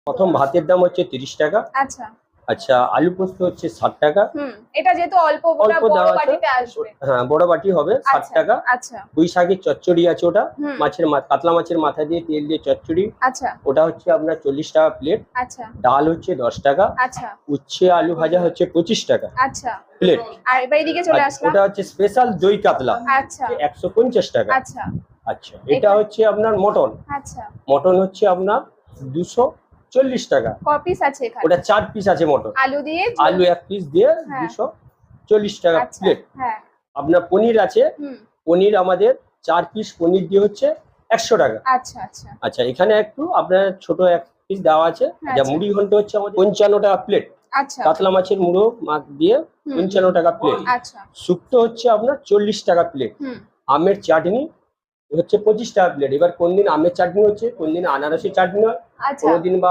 প্রথম ভাতের দাম হচ্ছে 30 টাকা। আচ্ছা আচ্ছা, আলু পোস্ত হচ্ছে 60 টাকা। এটা যেহেতু অল্প অল্প বড় দেওয়া আছে, বাটিতে আসবে। হ্যাঁ বড় বাটি হবে 60 আচ্ছা টাকা। আচ্ছা পুঁই শাকের চচ্চড়ি আছে, ওটা হুম কাতলা মাছের মাথা দিয়ে তেল দিয়ে চচ্চড়ি, আচ্ছা ওটা হচ্ছে আপনার 40 টাকা প্লেট। আচ্ছা ডাল হচ্ছে 10 টাকা। আচ্ছা উচ্ছে আলু ভাজা হচ্ছে 25 টাকা আচ্ছা প্লেট। আর এবার এদিকে চলে আসলাম। ওটা হচ্ছে স্পেশাল দই কাতলা, আচ্ছা 150 টাকা। আচ্ছা আচ্ছা, এটা হচ্ছে আপনার মটন। আচ্ছা মটন হচ্ছে আপনার 240 টাকা। ক পিস আছে এখানে? ওটা 4 পিস আছে মটন। আলু দিয়ে আলু 1 পিস দিয়ে হ্যাঁ 240 টাকা আচ্ছা প্লেট। হ্যাঁ আপনার পনির আছে, হুম পনির আমাদের 4 পিস পনির দিয়ে হচ্ছে 100 টাকা। আচ্ছা আচ্ছা আচ্ছা, এখানে একটু আপনার ছোট 1 পিস দেওয়া আছে। যা আচ্ছা। মুড়ি ঘন্ট হচ্ছে আমাদের 55 টাকা প্লেট। আচ্ছা কাতলা মাছের মুড়ো মাছ দিয়ে 55 টাকা প্লেট। আচ্ছা শুক্তো হচ্ছে আপনার 40 টাকা প্লেট। হুম আমের চাটনি হচ্ছে 25 টাকা প্লেট। এবার কোন দিন আমের চাটনি হচ্ছে, কোন দিন আনারসের চাটনি হয়, আচ্ছা কোনোদিন বা